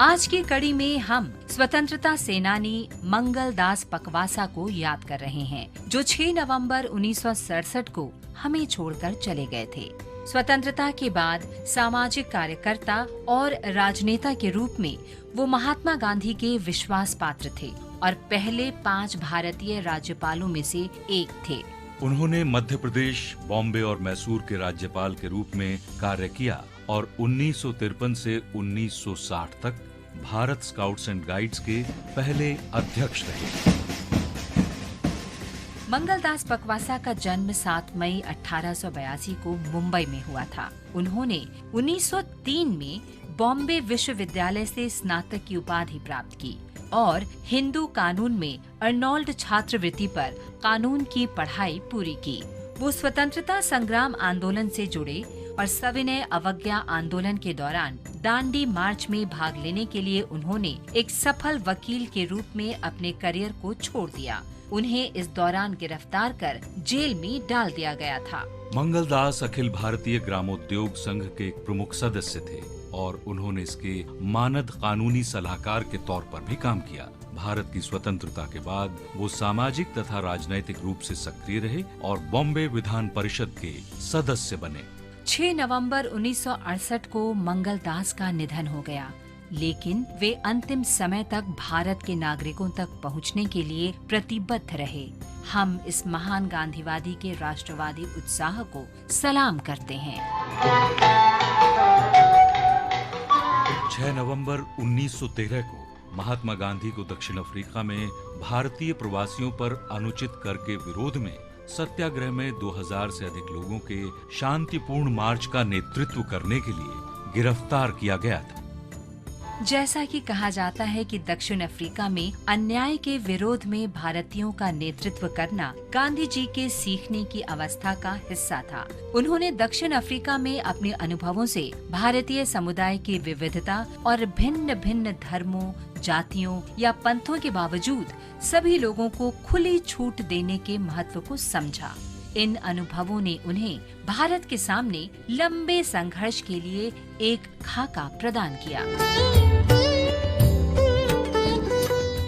आज की कड़ी में हम स्वतंत्रता सेनानी मंगल दास पकवासा को याद कर रहे हैं, जो 6 नवंबर 1967 को हमें छोड़कर चले गए थे। स्वतंत्रता के बाद सामाजिक कार्यकर्ता और राजनेता के रूप में वो महात्मा गांधी के विश्वास पात्र थे और पहले 5 भारतीय राज्यपालों में से एक थे। उन्होंने मध्य प्रदेश, बॉम्बे और मैसूर के राज्यपाल के रूप में कार्य किया और 1953 से 1960 तक भारत स्काउट्स एंड गाइड्स के पहले अध्यक्ष रहे। मंगलदास पकवासा का जन्म 7 मई 1882 को मुंबई में हुआ था। उन्होंने 1903 में बॉम्बे विश्वविद्यालय से स्नातक की उपाधि प्राप्त की और हिंदू कानून में अर्नोल्ड छात्रवृत्ति पर कानून की पढ़ाई पूरी की। वो स्वतंत्रता संग्राम आंदोलन से जुड़े और सविनय अवज्ञा आंदोलन के दौरान दांडी मार्च में भाग लेने के लिए उन्होंने एक सफल वकील के रूप में अपने करियर को छोड़ दिया। उन्हें इस दौरान गिरफ्तार कर जेल में डाल दिया गया था। मंगलदास अखिल भारतीय ग्रामोद्योग संघ के एक प्रमुख सदस्य थे और उन्होंने इसके मानद कानूनी सलाहकार के तौर पर भी काम किया। भारत की स्वतंत्रता के बाद वो सामाजिक तथा राजनैतिक रूप से सक्रिय रहे और बॉम्बे विधान परिषद के सदस्य बने। 6 नवंबर 1968 को मंगलदास का निधन हो गया, लेकिन वे अंतिम समय तक भारत के नागरिकों तक पहुंचने के लिए प्रतिबद्ध रहे। हम इस महान गांधीवादी के राष्ट्रवादी उत्साह को सलाम करते हैं। 6 नवंबर 1913 को महात्मा गांधी को दक्षिण अफ्रीका में भारतीय प्रवासियों पर अनुचित कर के विरोध में सत्याग्रह में 2000 से अधिक लोगों के शांतिपूर्ण मार्च का नेतृत्व करने के लिए गिरफ्तार किया गया था। जैसा कि कहा जाता है कि दक्षिण अफ्रीका में अन्याय के विरोध में भारतीयों का नेतृत्व करना गांधी जी के सीखने की अवस्था का हिस्सा था। उन्होंने दक्षिण अफ्रीका में अपने अनुभवों से भारतीय समुदाय की विविधता और भिन्न भिन्न धर्मों, जातियों या पंथों के बावजूद सभी लोगों को खुली छूट देने के महत्व को समझा। इन अनुभवों ने उन्हें भारत के सामने लंबे संघर्ष के लिए एक खाका प्रदान किया।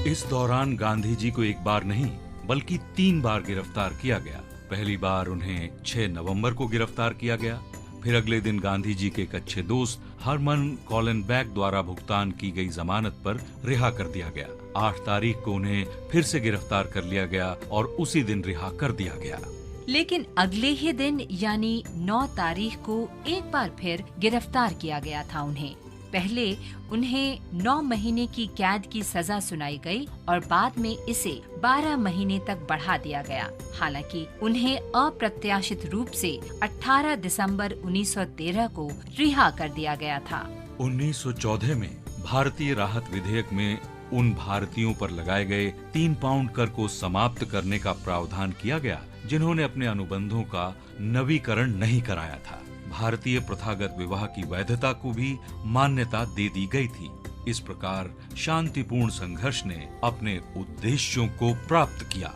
इस दौरान गांधी जी को एक बार नहीं बल्कि 3 बार गिरफ्तार किया गया। पहली बार उन्हें 6 नवंबर को गिरफ्तार किया गया। फिर अगले दिन गांधी जी के एक अच्छे दोस्त हरमन कॉलनबैक द्वारा भुगतान की गई जमानत पर रिहा कर दिया गया। 8 तारीख को उन्हें फिर से गिरफ्तार कर लिया गया और उसी दिन रिहा कर दिया गया। लेकिन अगले ही दिन यानी 9 तारीख को एक बार फिर गिरफ्तार किया गया था उन्हें। पहले उन्हें 9 महीने की कैद की सजा सुनाई गई और बाद में इसे 12 महीने तक बढ़ा दिया गया। हालांकि उन्हें अप्रत्याशित रूप से 18 दिसंबर 1913 को रिहा कर दिया गया था। 1914 में भारतीय राहत विधेयक में उन भारतीयों पर लगाए गए 3 पाउंड कर को समाप्त करने का प्रावधान किया गया जिन्होंने अपने अनुबंधों का नवीकरण नहीं कराया था। भारतीय प्रथागत विवाह की वैधता को भी मान्यता दे दी गई थी। इस प्रकार शांतिपूर्ण संघर्ष ने अपने उद्देश्यों को प्राप्त किया।